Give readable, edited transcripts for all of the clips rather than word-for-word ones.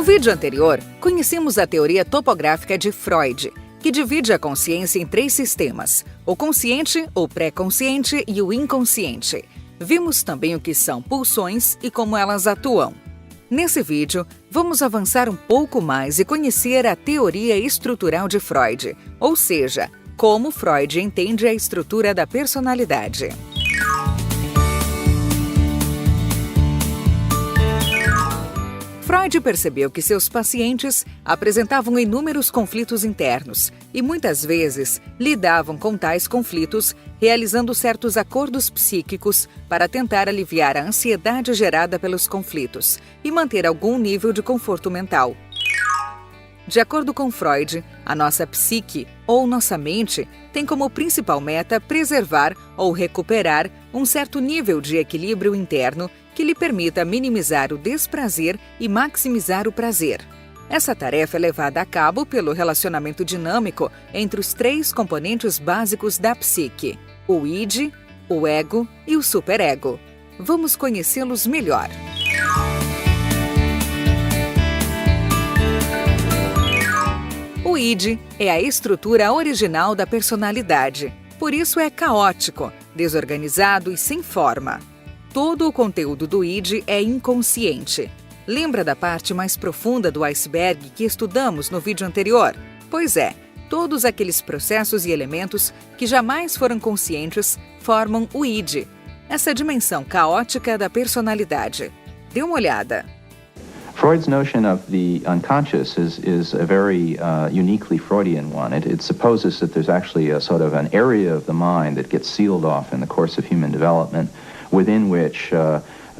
vídeo anterior, conhecemos a teoria topográfica de Freud, que divide a consciência em 3 sistemas: o consciente, o pré-consciente e o inconsciente. Vimos também o que são pulsões e como elas atuam. Nesse vídeo, vamos avançar um pouco mais e conhecer a teoria estrutural de Freud, ou seja, como Freud entende a estrutura da personalidade. Freud percebeu que seus pacientes apresentavam inúmeros conflitos internos e muitas vezes lidavam com tais conflitos realizando certos acordos psíquicos para tentar aliviar a ansiedade gerada pelos conflitos e manter algum nível de conforto mental. De acordo com Freud, a nossa psique ou nossa mente tem como principal meta preservar ou recuperar um certo nível de equilíbrio interno que lhe permita minimizar o desprazer e maximizar o prazer. Essa tarefa é levada a cabo pelo relacionamento dinâmico entre os 3 componentes básicos da psique: o id, o ego e o superego. Vamos conhecê-los melhor. O id é a estrutura original da personalidade, por isso é caótico, desorganizado e sem forma. Todo o conteúdo do id é inconsciente. Lembra da parte mais profunda do iceberg que estudamos no vídeo anterior? Pois é, todos aqueles processos e elementos que jamais foram conscientes formam o id, essa dimensão caótica da personalidade. Dê uma olhada. Freud's notion of the unconscious is a very uniquely Freudian one. It supposes that there's actually a sort of an area of the mind that gets sealed off in the course of human development, within which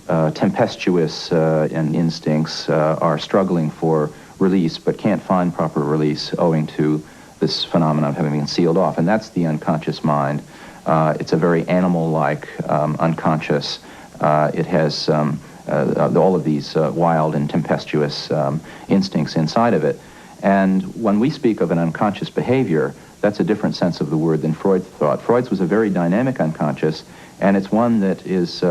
tempestuous instincts are struggling for release but can't find proper release owing to this phenomenon of having been sealed off. And that's the unconscious mind. It's a very animal-like unconscious. It has all of these wild and tempestuous instincts inside of it. And when we speak of an unconscious behavior, that's a different sense of the word than Freud thought. Freud's was a very dynamic unconscious, and it's one that is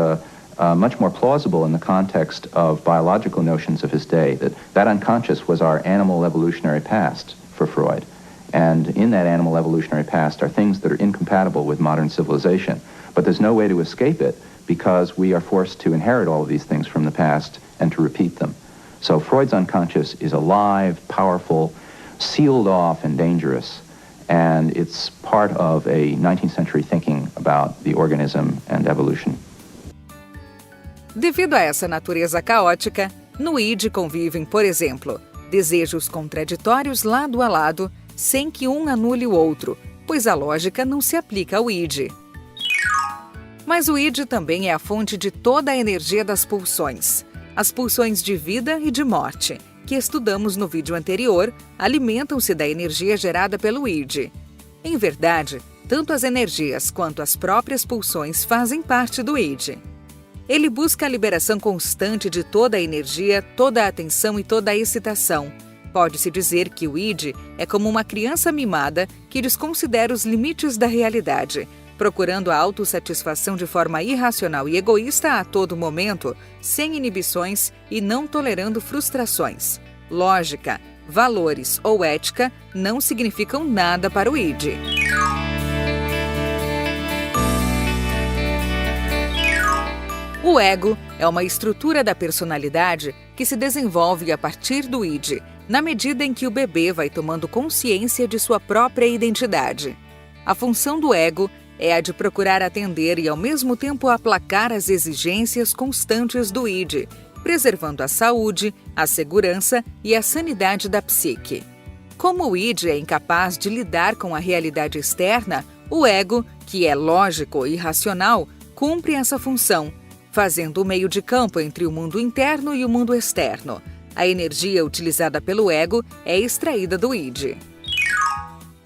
much more plausible in the context of biological notions of his day, that unconscious was our animal evolutionary past for Freud. And in that animal evolutionary past are things that are incompatible with modern civilization. But there's no way to escape it, because we are forced to inherit all of these things from the past and to repeat them. So Freud's unconscious is alive, powerful, sealed off, and dangerous. And it's part of a 19th century thinking about the organism and evolution. Devido a essa natureza caótica, no id convivem, por exemplo, desejos contraditórios lado a lado, sem que um anule o outro, pois a lógica não se aplica ao id. Mas o id também é a fonte de toda a energia das pulsões. As pulsões de vida e de morte, que estudamos no vídeo anterior, alimentam-se da energia gerada pelo id. Em verdade, tanto as energias quanto as próprias pulsões fazem parte do id. Ele busca a liberação constante de toda a energia, toda a atenção e toda a excitação. Pode-se dizer que o id é como uma criança mimada que desconsidera os limites da realidade, procurando a autossatisfação de forma irracional e egoísta a todo momento, sem inibições e não tolerando frustrações. Lógica, valores ou ética não significam nada para o id. O ego é uma estrutura da personalidade que se desenvolve a partir do id, na medida em que o bebê vai tomando consciência de sua própria identidade. A função do ego é a de procurar atender e ao mesmo tempo aplacar as exigências constantes do id, preservando a saúde, a segurança e a sanidade da psique. Como o id é incapaz de lidar com a realidade externa, o ego, que é lógico e racional, cumpre essa função, fazendo o meio de campo entre o mundo interno e o mundo externo. A energia utilizada pelo ego é extraída do id.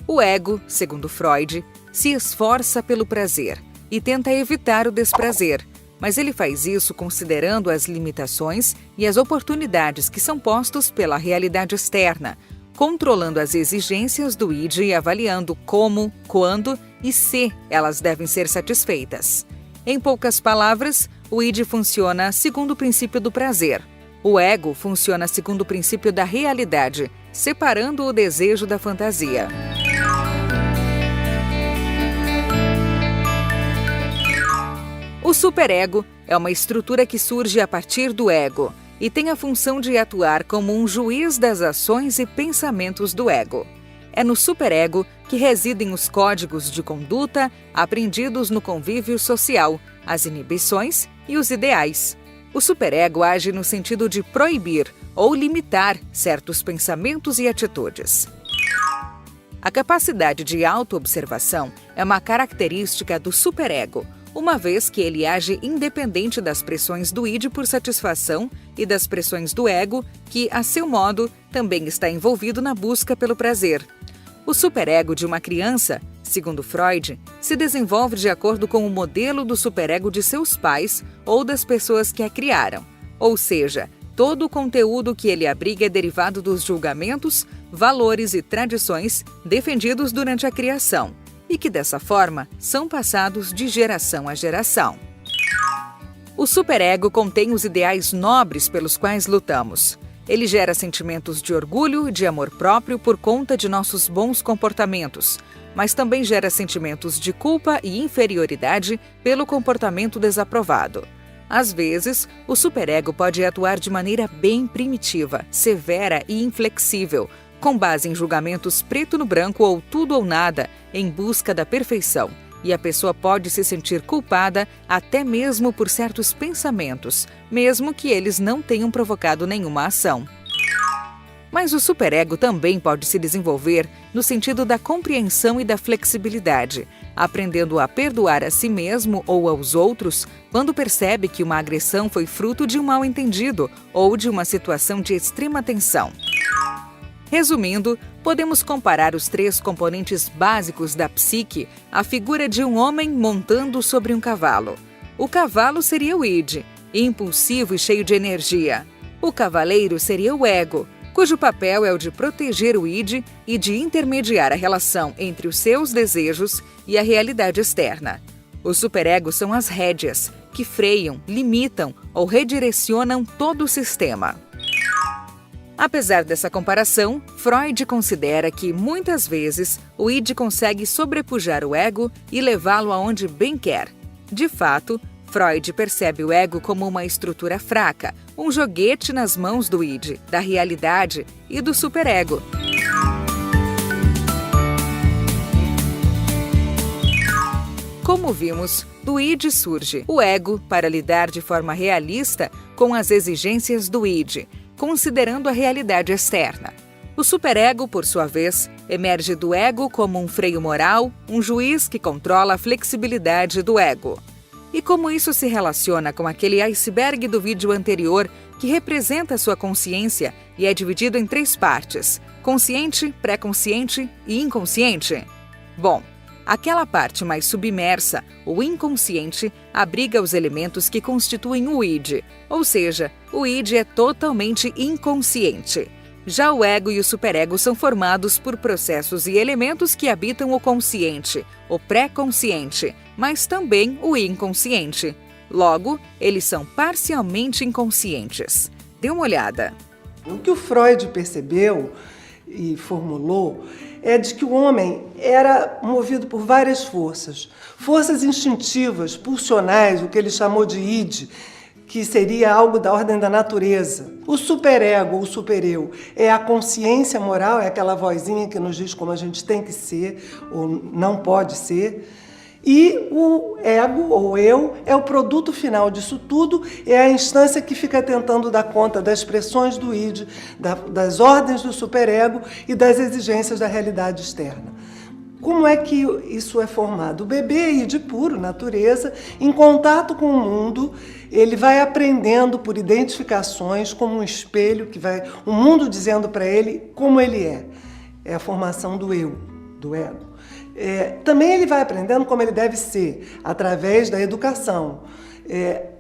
O ego, segundo Freud, se esforça pelo prazer e tenta evitar o desprazer, mas ele faz isso considerando as limitações e as oportunidades que são postos pela realidade externa, controlando as exigências do id e avaliando como, quando e se elas devem ser satisfeitas. Em poucas palavras, o id funciona segundo o princípio do prazer. O ego funciona segundo o princípio da realidade, separando o desejo da fantasia. O superego é uma estrutura que surge a partir do ego e tem a função de atuar como um juiz das ações e pensamentos do ego. É no superego que residem os códigos de conduta aprendidos no convívio social, as inibições e os ideais. O superego age no sentido de proibir ou limitar certos pensamentos e atitudes. A capacidade de autoobservação é uma característica do superego, uma vez que ele age independente das pressões do id por satisfação e das pressões do ego, que, a seu modo, também está envolvido na busca pelo prazer. O superego de uma criança, segundo Freud, se desenvolve de acordo com o modelo do superego de seus pais ou das pessoas que a criaram. Ou seja, todo o conteúdo que ele abriga é derivado dos julgamentos, valores e tradições defendidos durante a criação, e que, dessa forma, são passados de geração a geração. O superego contém os ideais nobres pelos quais lutamos. Ele gera sentimentos de orgulho e de amor próprio por conta de nossos bons comportamentos, mas também gera sentimentos de culpa e inferioridade pelo comportamento desaprovado. Às vezes, o superego pode atuar de maneira bem primitiva, severa e inflexível, com base em julgamentos preto no branco ou tudo ou nada, em busca da perfeição. E a pessoa pode se sentir culpada até mesmo por certos pensamentos, mesmo que eles não tenham provocado nenhuma ação. Mas o superego também pode se desenvolver no sentido da compreensão e da flexibilidade, aprendendo a perdoar a si mesmo ou aos outros quando percebe que uma agressão foi fruto de um mal-entendido ou de uma situação de extrema tensão. Resumindo, podemos comparar os 3 componentes básicos da psique à figura de um homem montando sobre um cavalo. O cavalo seria o id, impulsivo e cheio de energia. O cavaleiro seria o ego, cujo papel é o de proteger o id e de intermediar a relação entre os seus desejos e a realidade externa. Os superegos são as rédeas, que freiam, limitam ou redirecionam todo o sistema. Apesar dessa comparação, Freud considera que, muitas vezes, o id consegue sobrepujar o ego e levá-lo aonde bem quer. De fato, Freud percebe o ego como uma estrutura fraca, um joguete nas mãos do id, da realidade e do superego. Como vimos, do id surge o ego para lidar de forma realista com as exigências do id, considerando a realidade externa. O superego, por sua vez, emerge do ego como um freio moral, um juiz que controla a flexibilidade do ego. E como isso se relaciona com aquele iceberg do vídeo anterior que representa sua consciência e é dividido em 3 partes: consciente, pré-consciente e inconsciente? Bom, aquela parte mais submersa, o inconsciente, abriga os elementos que constituem o id, ou seja, o id é totalmente inconsciente. Já o ego e o superego são formados por processos e elementos que habitam o consciente, o pré-consciente, mas também o inconsciente. Logo, eles são parcialmente inconscientes. Dê uma olhada. O que o Freud percebeu e formulou é de que o homem era movido por várias forças instintivas, pulsionais, o que ele chamou de id, que seria algo da ordem da natureza. O superego, ou supereu, é a consciência moral, é aquela vozinha que nos diz como a gente tem que ser ou não pode ser. E o ego, ou eu, é o produto final disso tudo, é a instância que fica tentando dar conta das pressões do id, das ordens do superego e das exigências da realidade externa. Como é que isso é formado? O bebê, id puro, natureza, em contato com o mundo, ele vai aprendendo por identificações, como um espelho, que vai o mundo dizendo para ele como ele é. É a formação do eu, do ego. Também ele vai aprendendo como ele deve ser, através da educação.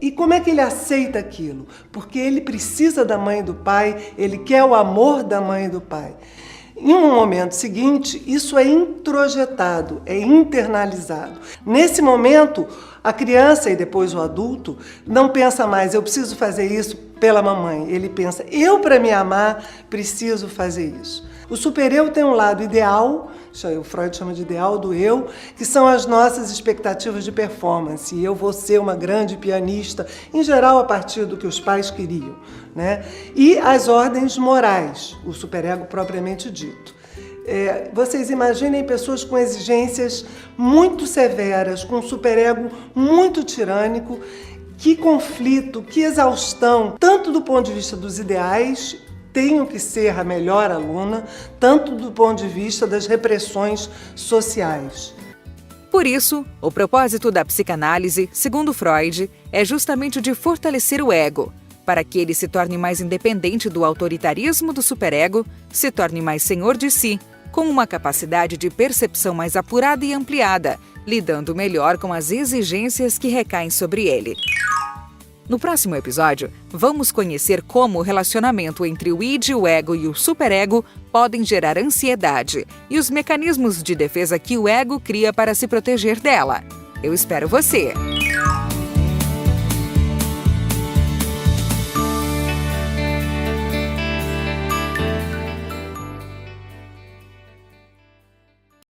E como é que ele aceita aquilo? Porque ele precisa da mãe e do pai, ele quer o amor da mãe e do pai. Em um momento seguinte, isso é introjetado, é internalizado. Nesse momento, A criança e depois o adulto não pensa mais, eu preciso fazer isso pela mamãe. Ele pensa, eu para me amar preciso fazer isso. O super-eu tem um lado ideal, o Freud chama de ideal do eu, que são as nossas expectativas de performance. Eu vou ser uma grande pianista, em geral a partir do que os pais queriam, né? E as ordens morais, o superego propriamente dito. Vocês imaginem pessoas com exigências muito severas, com um superego muito tirânico. Que conflito, que exaustão, tanto do ponto de vista dos ideais, tenho que ser a melhor aluna, tanto do ponto de vista das repressões sociais. Por isso, o propósito da psicanálise, segundo Freud, é justamente o de fortalecer o ego, para que ele se torne mais independente do autoritarismo do superego, se torne mais senhor de si, com uma capacidade de percepção mais apurada e ampliada, lidando melhor com as exigências que recaem sobre ele. No próximo episódio, vamos conhecer como o relacionamento entre o id, o ego e o superego podem gerar ansiedade e os mecanismos de defesa que o ego cria para se proteger dela. Eu espero você!